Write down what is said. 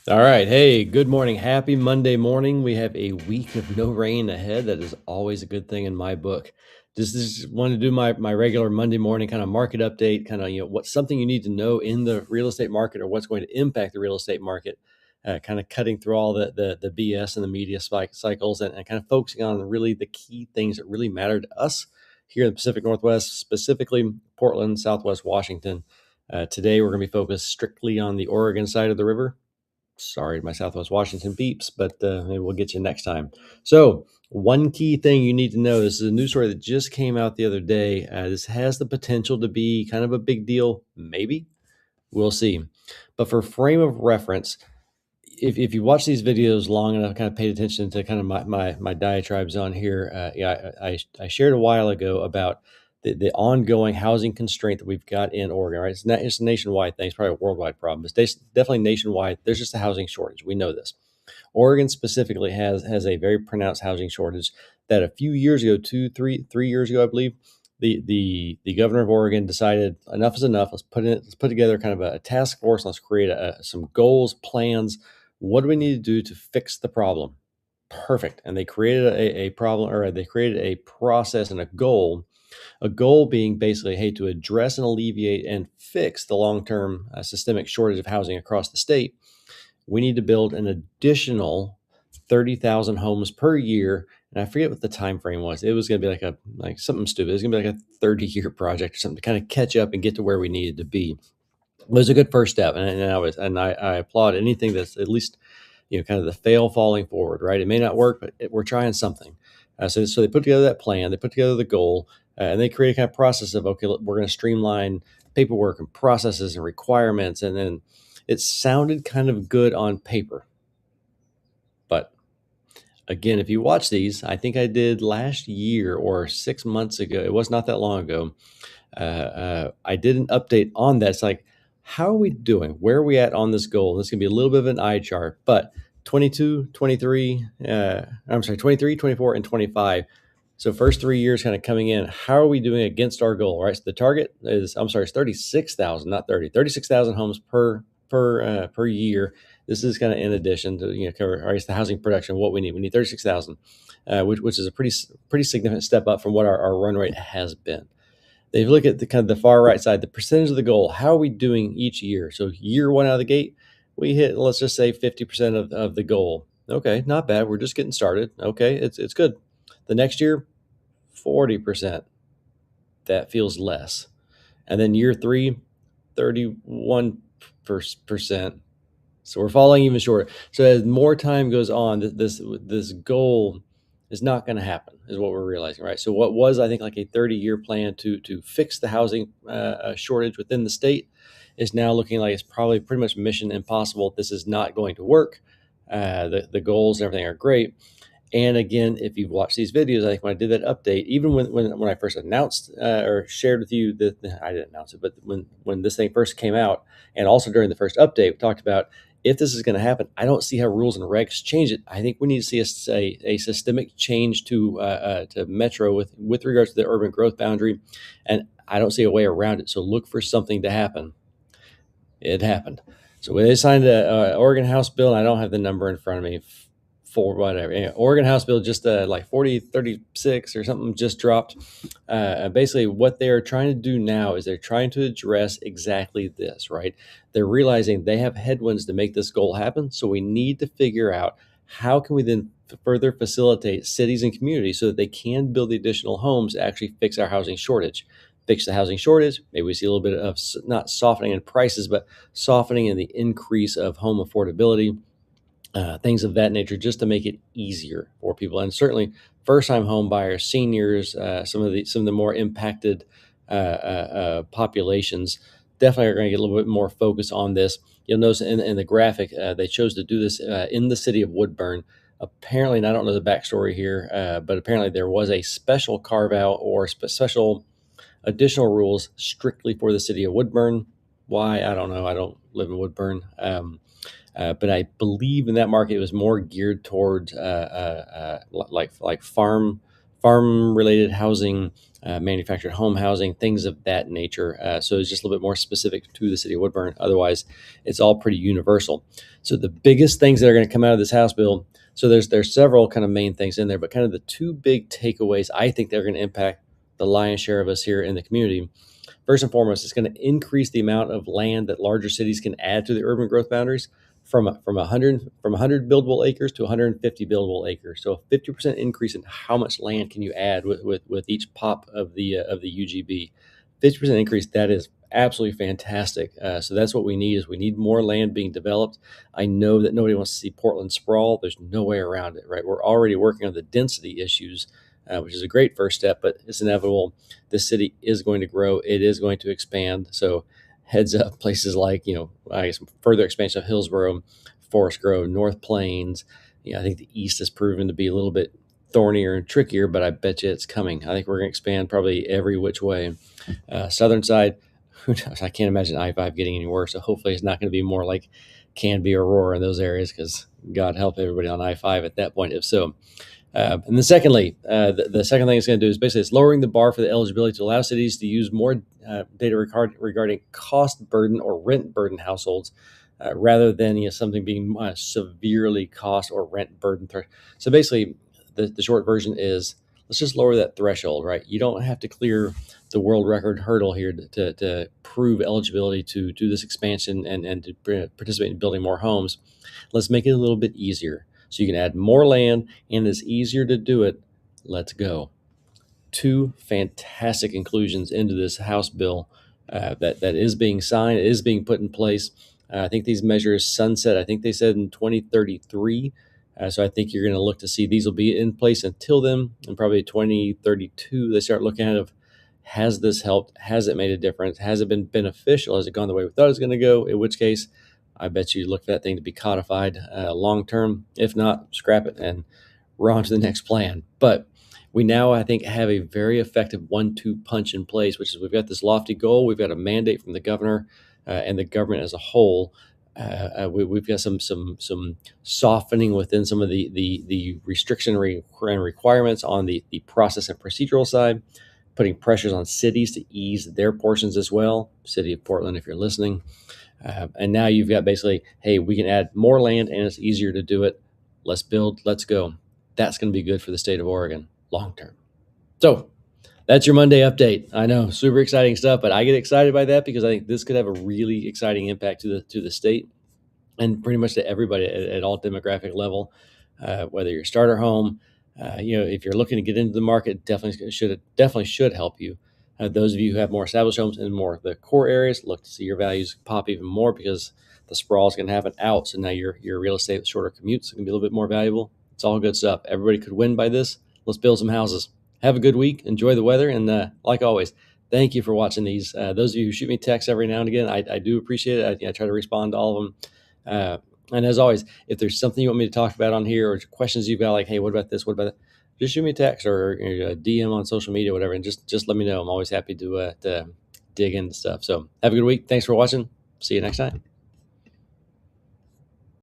All right. Hey, good morning. Happy Monday morning. We have a week of no rain ahead. That is always a good thing in my book. Just wanted to do my regular Monday morning kind of market update, kind of, what's something you need to know in the real estate market or what's going to impact the real estate market, kind of cutting through all the BS and the media cycles and kind of focusing on really the key things that really matter to us here in the Pacific Northwest, specifically Portland, Southwest Washington. Today, we're going to be focused strictly on the Oregon side of the river. Sorry, my Southwest Washington beeps, but maybe we'll get you next time. So, one key thing you need to know, this is a news story that just came out the other day. This has the potential to be kind of a big deal. Maybe. We'll see. But for frame of reference, if you watch these videos long enough, kind of paid attention to kind of my diatribes on here, I shared a while ago about the ongoing housing constraint that we've got in Oregon. Right, it's a nationwide thing. It's probably a worldwide problem. It's definitely nationwide. There's just a housing shortage. We know this. Oregon specifically has a very pronounced housing shortage that a few years ago, 3 years ago, I believe, the governor of Oregon decided enough is enough. Let's put together kind of a task force. Let's create some goals, plans. What do we need to do to fix the problem? Perfect. And they created a problem, or they created a process and a goal. A goal being basically, hey, to address and alleviate and fix the long-term systemic shortage of housing across the state, we need to build an additional 30,000 homes per year. And I forget what the time frame was. It was going to be like something stupid. It was going to be like a 30-year project or something to kind of catch up and get to where we needed to be. It was a good first step, and I applaud anything that's at least kind of the fail falling forward. Right, it may not work, but we're trying something. So they put together that plan, they put together the goal, and they create a kind of process of, okay, we're going to streamline paperwork and processes and requirements, and then it sounded kind of good on paper, but again, if you watch these, I think I did last year or 6 months ago. It was not that long ago. I did an update on that. It's like, how are we doing? Where are we at on this goal? This can be a little bit of an eye chart, but 22, 23, I'm sorry, 23, 24, and 25. So first 3 years kind of coming in, how are we doing against our goal, right? So the target is, I'm sorry, it's 36,000, not 30, 36,000 homes per year. This is kind of in addition to, cover, or the housing production, what we need. We need 36,000, which is a pretty significant step up from what our run rate has been. They look at the kind of the far right side, the percentage of the goal. How are we doing each year? So year one out of the gate, we hit, let's just say 50% of the goal. Okay, not bad. We're just getting started. Okay, it's good. The next year, 40%. That feels less. And then year three, 31%. So we're falling even short. So as more time goes on, this goal is not going to happen, is what we're realizing, right? So what was, I think, like a 30-year plan to fix the housing shortage within the state is now looking like it's probably pretty much mission impossible. This is not going to work. The goals and everything are great. And again, if you've watched these videos, I think when I did that update, even when I first announced or shared with you that I didn't announce it, but when this thing first came out, and also during the first update, we talked about if this is going to happen, I don't see how rules and regs change it. I think we need to see a systemic change to Metro with regards to the urban growth boundary, and I don't see a way around it. So look for something to happen. It happened. So when they signed a Oregon House bill, and I don't have the number in front of me for whatever. Anyway, Oregon House bill just like 4036 or something just dropped. Basically, what they are trying to do now is they're trying to address exactly this, right? They're realizing they have headwinds to make this goal happen. So we need to figure out how can we then further facilitate cities and communities so that they can build the additional homes to actually fix our housing shortage. Fix the housing shortage. Maybe we see a little bit of not softening in prices, but softening in the increase of home affordability, things of that nature, just to make it easier for people. And certainly first-time home buyers, seniors, some of the more impacted populations definitely are going to get a little bit more focus on this. You'll notice in the graphic, they chose to do this in the city of Woodburn. Apparently, and I don't know the backstory here, but apparently there was a special carve out or special additional rules strictly for the city of Woodburn. Why? I don't know. I don't live in Woodburn. But I believe in that market it was more geared towards like farm related housing, manufactured home housing, things of that nature. So it's just a little bit more specific to the city of Woodburn. Otherwise, it's all pretty universal. So the biggest things that are going to come out of this House bill. So there's several kind of main things in there, but kind of the two big takeaways I think they're going to impact the lion's share of us here in the community. First and foremost, it's going to increase the amount of land that larger cities can add to the urban growth boundaries from 100 buildable acres to 150 buildable acres. So a 50% increase in how much land can you add with each pop of the UGB. 50% increase, that is absolutely fantastic. So that's what we need is we need more land being developed. I know that nobody wants to see Portland sprawl. There's no way around it, right? We're already working on the density issues, which is a great first step, but it's inevitable. This city is going to grow. It is going to expand. So heads up, places like, I guess further expansion of Hillsborough, Forest Grove, North Plains. I think the East has proven to be a little bit thornier and trickier, but I bet you it's coming. I think we're going to expand probably every which way. Southern side, who knows? I can't imagine I-5 getting any worse. So hopefully it's not going to be more like Canby, Aurora in those areas, because God help everybody on I-5 at that point, if so. And then secondly, the second thing it's going to do is basically it's lowering the bar for the eligibility to allow cities to use more data regarding cost burden or rent burden households rather than something being severely cost or rent burden. So basically, the short version is let's just lower that threshold, right? You don't have to clear the world record hurdle here to prove eligibility to do this expansion and to participate in building more homes. Let's make it a little bit easier. So you can add more land and it's easier to do it. Let's go. Two fantastic inclusions into this House bill that is being signed, it is being put in place. I think these measures sunset, I think they said in 2033. So I think you're going to look to see these will be in place until then, and probably 2032, they start looking at has this helped? Has it made a difference? Has it been beneficial? Has it gone the way we thought it was going to go? In which case, I bet you look for that thing to be codified long term. If not, scrap it and we're on to the next plan. But we now, I think, have a very effective 1-2 punch in place, which is we've got this lofty goal. We've got a mandate from the governor and the government as a whole. We've got some softening within some of the restriction and requirements on the process and procedural side, putting pressures on cities to ease their portions as well. City of Portland, if you're listening. And now you've got basically, hey, we can add more land and it's easier to do it. Let's build, let's go. That's going to be good for the state of Oregon long term. So that's your Monday update. I know, super exciting stuff, but I get excited by that because I think this could have a really exciting impact to the state and pretty much to everybody at all demographic level, whether you're a starter home, if you're looking to get into the market, definitely should help you. Those of you who have more established homes in more of the core areas, look to see your values pop even more because the sprawl is going to happen out. So now your real estate with shorter commutes is going to be a little bit more valuable. It's all good stuff. Everybody could win by this. Let's build some houses. Have a good week. Enjoy the weather. And like always, thank you for watching these. Those of you who shoot me texts every now and again, I do appreciate it. I try to respond to all of them. And as always, if there's something you want me to talk about on here or questions you've got, like, hey, what about this? What about that? Just shoot me a text or a DM on social media, whatever, and just let me know. I'm always happy to dig into stuff. So have a good week. Thanks for watching. See you next time.